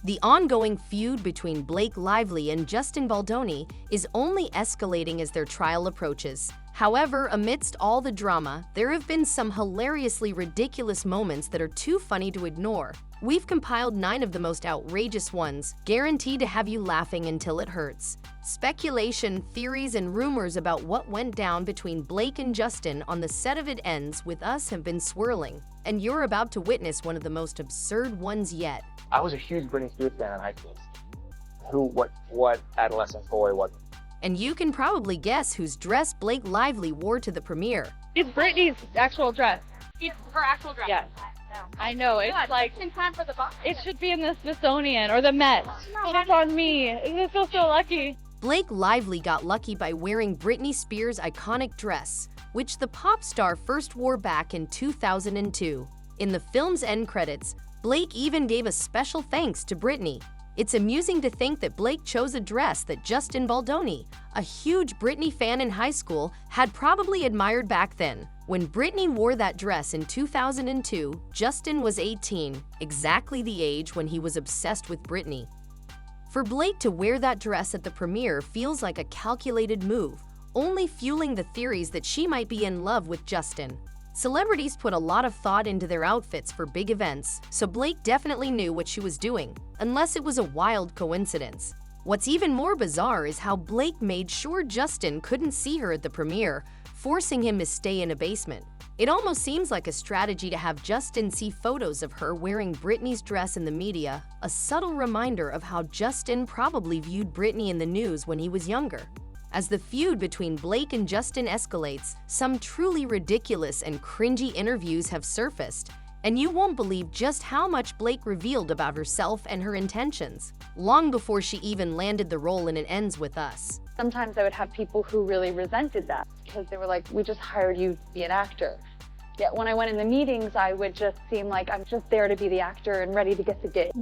The ongoing feud between Blake Lively and Justin Baldoni is only escalating as their trial approaches. However, amidst all the drama, there have been some hilariously ridiculous moments that are too funny to ignore. We've compiled 9 of the most outrageous ones, guaranteed to have you laughing until it hurts. Speculation, theories, and rumors about what went down between Blake and Justin on the set of It Ends With Us have been swirling, and you're about to witness one of the most absurd ones yet. I was a huge Britney Spears fan in high school. What adolescent boy wasn't? And you can probably guess whose dress Blake Lively wore to the premiere. It's Britney's actual dress. It's her actual dress. Yes. I know, it's Good. like, in time for the box. it should be in the Smithsonian or the Met. And it's on me. I feel so lucky. Blake Lively got lucky by wearing Britney Spears' iconic dress, which the pop star first wore back in 2002. In the film's end credits, Blake even gave a special thanks to Britney. It's amusing to think that Blake chose a dress that Justin Baldoni, a huge Britney fan in high school, had probably admired back then. When Britney wore that dress in 2002, Justin was 18, exactly the age when he was obsessed with Britney. For Blake to wear that dress at the premiere feels like a calculated move, only fueling the theories that she might be in love with Justin. Celebrities put a lot of thought into their outfits for big events, so Blake definitely knew what she was doing, unless it was a wild coincidence. What's even more bizarre is how Blake made sure Justin couldn't see her at the premiere, forcing him to stay in a basement. It almost seems like a strategy to have Justin see photos of her wearing Britney's dress in the media, a subtle reminder of how Justin probably viewed Britney in the news when he was younger. As the feud between Blake and Justin escalates, some truly ridiculous and cringy interviews have surfaced, and you won't believe just how much Blake revealed about herself and her intentions, long before she even landed the role in It Ends With Us. Sometimes I would have people who really resented that because they were like, we just hired you to be an actor. Yet when I went in the meetings, I would just seem like I'm just there to be the actor and ready to get the gig.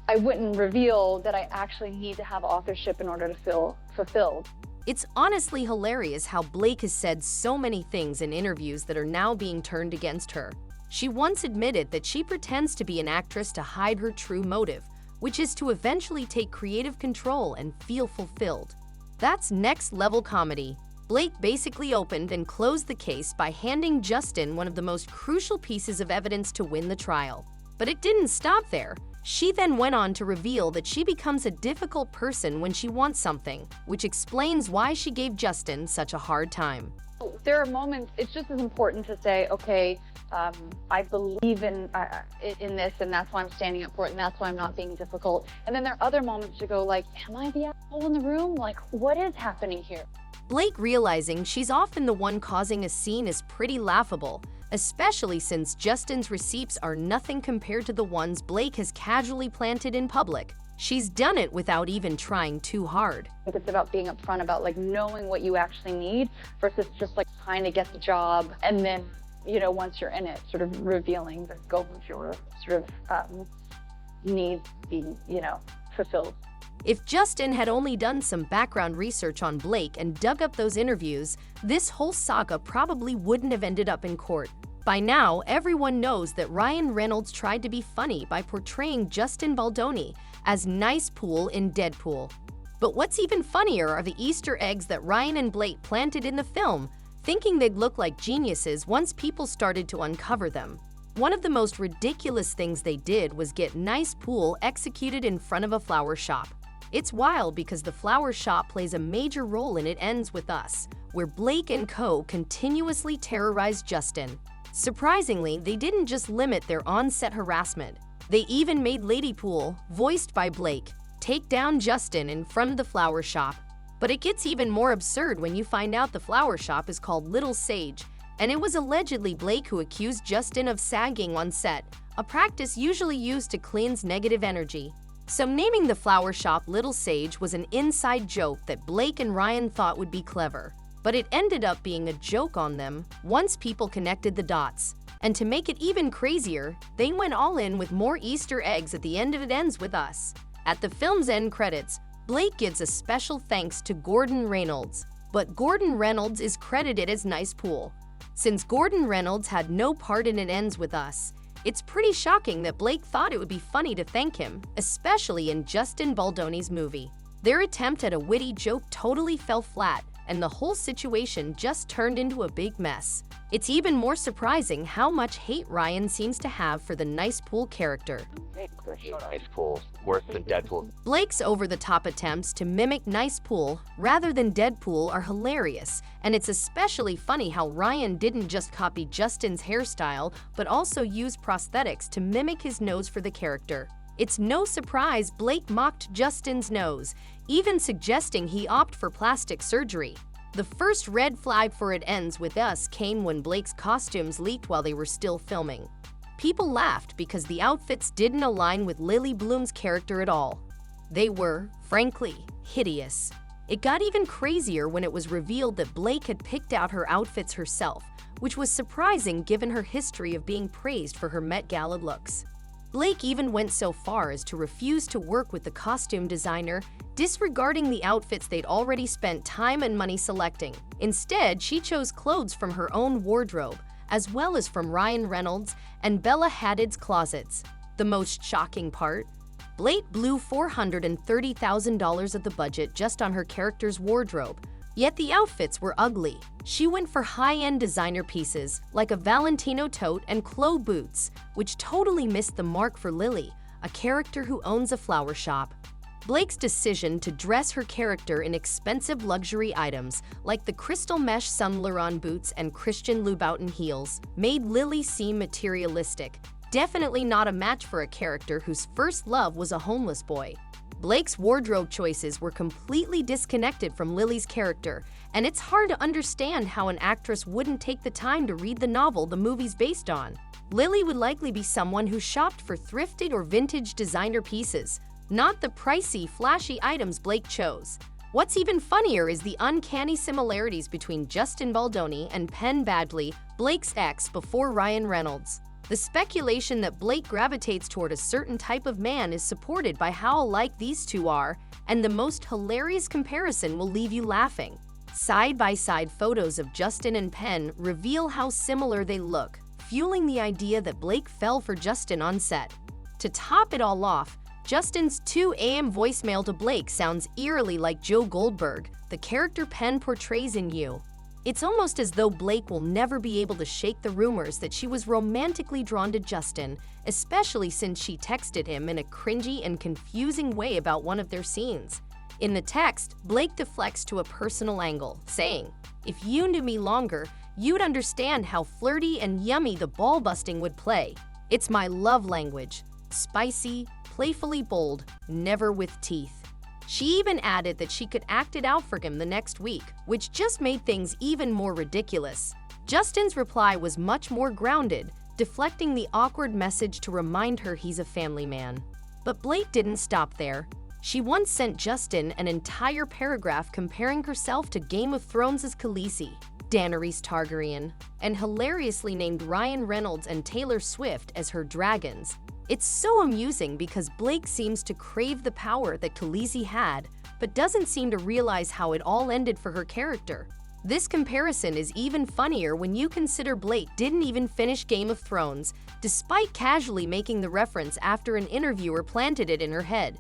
I wouldn't reveal that I actually need to have authorship in order to feel fulfilled. It's honestly hilarious how Blake has said so many things in interviews that are now being turned against her. She once admitted that she pretends to be an actress to hide her true motive, which is to eventually take creative control and feel fulfilled. That's next-level comedy. Blake basically opened and closed the case by handing Justin one of the most crucial pieces of evidence to win the trial. But it didn't stop there. She then went on to reveal that she becomes a difficult person when she wants something, which explains why she gave Justin such a hard time. There are moments, it's just as important to say, okay, I believe in this, and that's why I'm standing up for it, and that's why I'm not being difficult. And then there are other moments to go like, am I the asshole in the room? Like, what is happening here? Blake realizing she's often the one causing a scene is pretty laughable, especially since Justin's receipts are nothing compared to the ones Blake has casually planted in public. She's done it without even trying too hard. It's about being upfront about like knowing what you actually need versus just like trying to get the job and then, you know, once you're in it, sort of revealing the scope of your sort of needs being, you know, fulfilled. If Justin had only done some background research on Blake and dug up those interviews, this whole saga probably wouldn't have ended up in court. By now, everyone knows that Ryan Reynolds tried to be funny by portraying Justin Baldoni as Nice Pool in Deadpool. But what's even funnier are the Easter eggs that Ryan and Blake planted in the film, thinking they'd look like geniuses once people started to uncover them. One of the most ridiculous things they did was get Nice Pool executed in front of a flower shop. It's wild because the flower shop plays a major role in It Ends With Us, where Blake and co. continuously terrorize Justin. Surprisingly, they didn't just limit their on-set harassment. They even made Lady Pool, voiced by Blake, take down Justin in front of the flower shop. But it gets even more absurd when you find out the flower shop is called Little Sage, and it was allegedly Blake who accused Justin of sagging on set, a practice usually used to cleanse negative energy. So naming the flower shop Little Sage was an inside joke that Blake and Ryan thought would be clever. But it ended up being a joke on them once people connected the dots. And to make it even crazier, they went all in with more Easter eggs at the end of It Ends With Us. At the film's end credits, Blake gives a special thanks to Gordon Reynolds, but Gordon Reynolds is credited as Nice Pool. Since Gordon Reynolds had no part in It Ends With Us, It's pretty shocking that Blake thought it would be funny to thank him, especially in Justin Baldoni's movie. Their attempt at a witty joke totally fell flat, and the whole situation just turned into a big mess. It's even more surprising how much hate Ryan seems to have for the Nice Pool character. Nice Pool, worse than Deadpool. Blake's over-the-top attempts to mimic Nice Pool rather than Deadpool are hilarious, and it's especially funny how Ryan didn't just copy Justin's hairstyle, but also use prosthetics to mimic his nose for the character. It's no surprise Blake mocked Justin's nose, even suggesting he opt for plastic surgery. The first red flag for It Ends With Us came when Blake's costumes leaked while they were still filming. People laughed because the outfits didn't align with Lily Bloom's character at all. They were, frankly, hideous. It got even crazier when it was revealed that Blake had picked out her outfits herself, which was surprising given her history of being praised for her Met Gala looks. Blake even went so far as to refuse to work with the costume designer, disregarding the outfits they'd already spent time and money selecting. Instead, she chose clothes from her own wardrobe, as well as from Ryan Reynolds and Bella Hadid's closets. The most shocking part? Blake blew $430,000 of the budget just on her character's wardrobe, yet the outfits were ugly. She went for high-end designer pieces, like a Valentino tote and Chloe boots, which totally missed the mark for Lily, a character who owns a flower shop. Blake's decision to dress her character in expensive luxury items, like the crystal mesh Saint Laurent boots and Christian Louboutin heels, made Lily seem materialistic, definitely not a match for a character whose first love was a homeless boy. Blake's wardrobe choices were completely disconnected from Lily's character, and it's hard to understand how an actress wouldn't take the time to read the novel the movie's based on. Lily would likely be someone who shopped for thrifted or vintage designer pieces, not the pricey, flashy items Blake chose. What's even funnier is the uncanny similarities between Justin Baldoni and Penn Badgley, Blake's ex before Ryan Reynolds. The speculation that Blake gravitates toward a certain type of man is supported by how alike these two are, and the most hilarious comparison will leave you laughing. Side-by-side photos of Justin and Penn reveal how similar they look, fueling the idea that Blake fell for Justin on set. To top it all off, Justin's 2 a.m. voicemail to Blake sounds eerily like Joe Goldberg, the character Penn portrays in You. It's almost as though Blake will never be able to shake the rumors that she was romantically drawn to Justin, especially since she texted him in a cringy and confusing way about one of their scenes. In the text, Blake deflects to a personal angle, saying, "If you knew me longer, you'd understand how flirty and yummy the ball-busting would play. It's my love language. Spicy, playfully bold, never with teeth." She even added that she could act it out for him the next week, which just made things even more ridiculous. Justin's reply was much more grounded, deflecting the awkward message to remind her he's a family man. But Blake didn't stop there. She once sent Justin an entire paragraph comparing herself to Game of Thrones' Khaleesi, Daenerys Targaryen, and hilariously named Ryan Reynolds and Taylor Swift as her dragons. It's so amusing because Blake seems to crave the power that Khaleesi had, but doesn't seem to realize how it all ended for her character. This comparison is even funnier when you consider Blake didn't even finish Game of Thrones, despite casually making the reference after an interviewer planted it in her head.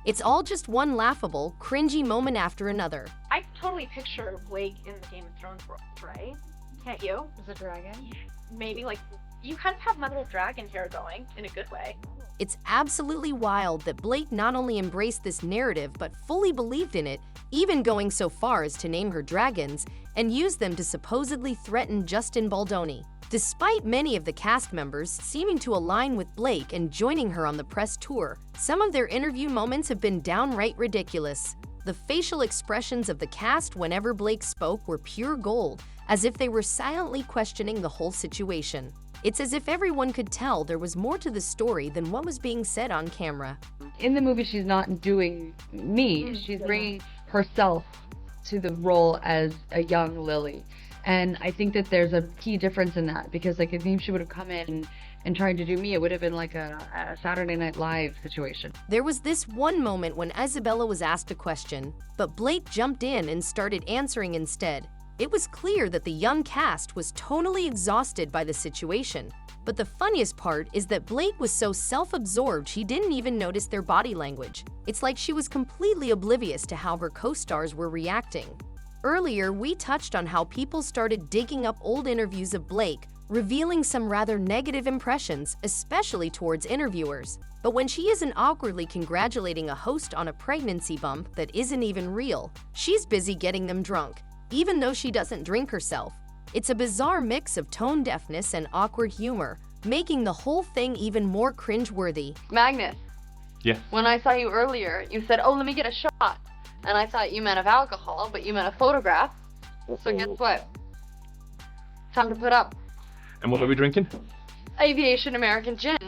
It's all just one laughable, cringy moment after another. I totally picture Blake in the Game of Thrones world, right? Can't you? Is a dragon? Maybe like you kind of have Mother Dragon hair going in a good way. It's absolutely wild that Blake not only embraced this narrative but fully believed in it, even going so far as to name her dragons and use them to supposedly threaten Justin Baldoni. Despite many of the cast members seeming to align with Blake and joining her on the press tour, some of their interview moments have been downright ridiculous. The facial expressions of the cast whenever Blake spoke were pure gold, as if they were silently questioning the whole situation. It's as if everyone could tell there was more to the story than what was being said on camera. In the movie, she's not doing me. She's bringing herself to the role as a young Lily. And I think that there's a key difference in that, because like if she would have come in and tried to do me, it would have been like a Saturday Night Live situation. There was this one moment when Isabella was asked a question, but Blake jumped in and started answering instead. It was clear that the young cast was totally exhausted by the situation. But the funniest part is that Blake was so self-absorbed she didn't even notice their body language. It's like she was completely oblivious to how her co-stars were reacting. Earlier, we touched on how people started digging up old interviews of Blake, revealing some rather negative impressions, especially towards interviewers. But when she isn't awkwardly congratulating a host on a pregnancy bump that isn't even real, she's busy getting them drunk, even though she doesn't drink herself. It's a bizarre mix of tone deafness and awkward humor, making the whole thing even more cringeworthy. Magnus. Yeah. When I saw you earlier, you said, "Oh, let me get a shot." And I thought you meant of alcohol, but you meant a photograph. So guess what? Time to put up. And what are we drinking? Aviation American Gin,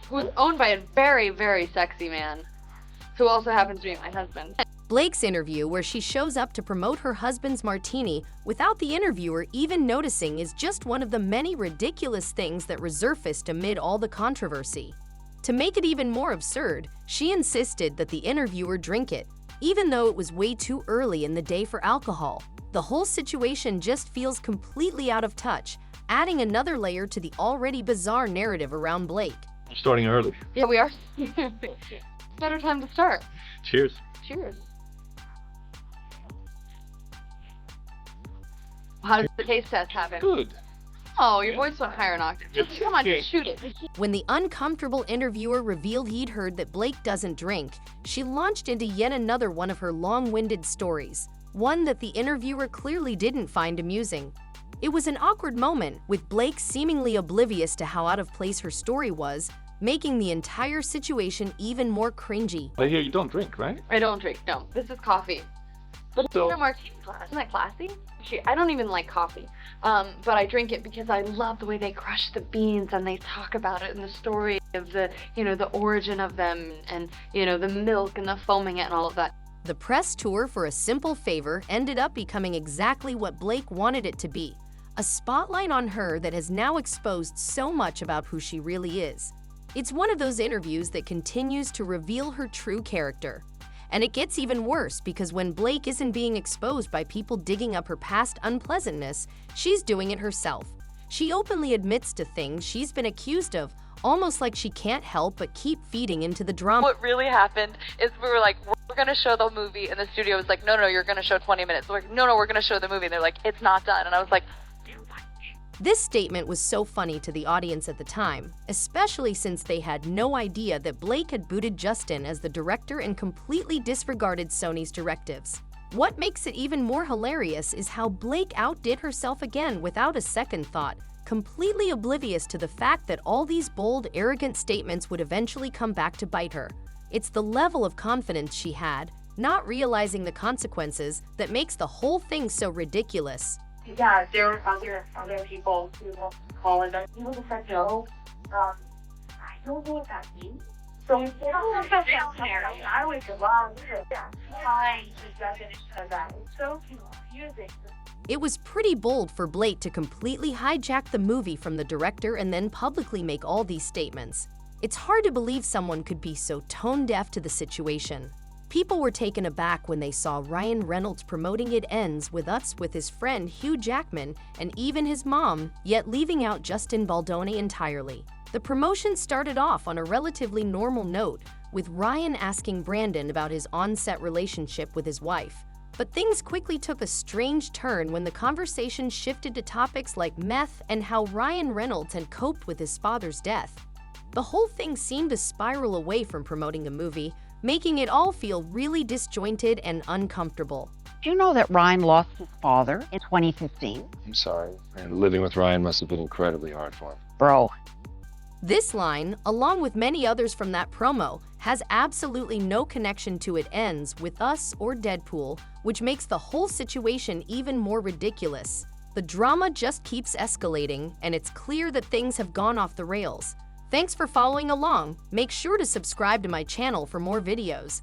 who's owned by a very, very sexy man, who also happens to be my husband. Blake's interview, where she shows up to promote her husband's martini without the interviewer even noticing, is just one of the many ridiculous things that resurfaced amid all the controversy. To make it even more absurd, she insisted that the interviewer drink it, even though it was way too early in the day for alcohol. The whole situation just feels completely out of touch, adding another layer to the already bizarre narrative around Blake. Starting early. Yeah, we are. Better time to start. Cheers. Cheers. How did the taste test happen? Good. Oh, your voice went higher an octave. Just, come on, just shoot it. When the uncomfortable interviewer revealed he'd heard that Blake doesn't drink, she launched into yet another one of her long-winded stories, one that the interviewer clearly didn't find amusing. It was an awkward moment, with Blake seemingly oblivious to how out of place her story was, making the entire situation even more cringy. I hear you don't drink, right? I don't drink, no. This is coffee. But So- it's a martini glass. Isn't that classy? I don't even like coffee. But I drink it because I love the way they crush the beans and they talk about it and the story of the, the origin of them and, the milk and the foaming it and all of that. The press tour for A Simple Favor ended up becoming exactly what Blake wanted it to be, a spotlight on her that has now exposed so much about who she really is. It's one of those interviews that continues to reveal her true character. And it gets even worse because when Blake isn't being exposed by people digging up her past unpleasantness, she's doing it herself. She openly admits to things she's been accused of, almost like she can't help but keep feeding into the drama. What really happened is we were like, we're going to show the movie, and the studio was like, no, you're going to show 20 minutes. We're like, no, we're going to show the movie. And they're like, it's not done. And I was like, This statement was so funny to the audience at the time, especially since they had no idea that Blake had booted Justin as the director and completely disregarded Sony's directives. What makes it even more hilarious is how Blake outdid herself again without a second thought, completely oblivious to the fact that all these bold, arrogant statements would eventually come back to bite her. It's the level of confidence she had, not realizing the consequences, that makes the whole thing so ridiculous. Yeah, there were other people who will call and you know the no, I don't know what that means. So instead of I would go on find the definition of that. It's so confusing. It was pretty bold for Blake to completely hijack the movie from the director and then publicly make all these statements. It's hard to believe someone could be so tone-deaf to the situation. People were taken aback when they saw Ryan Reynolds promoting It Ends with Us with his friend Hugh Jackman and even his mom, yet leaving out Justin Baldoni entirely. The promotion started off on a relatively normal note, with Ryan asking Brandon about his on-set relationship with his wife. But things quickly took a strange turn when the conversation shifted to topics like meth and how Ryan Reynolds had coped with his father's death. The whole thing seemed to spiral away from promoting a movie, making it all feel really disjointed and uncomfortable. Do you know that Ryan lost his father in 2015? I'm sorry, and living with Ryan must have been incredibly hard for him. Bro. This line, along with many others from that promo, has absolutely no connection to It Ends with Us or Deadpool, which makes the whole situation even more ridiculous. The drama just keeps escalating, and it's clear that things have gone off the rails. Thanks for following along. Make sure to subscribe to my channel for more videos.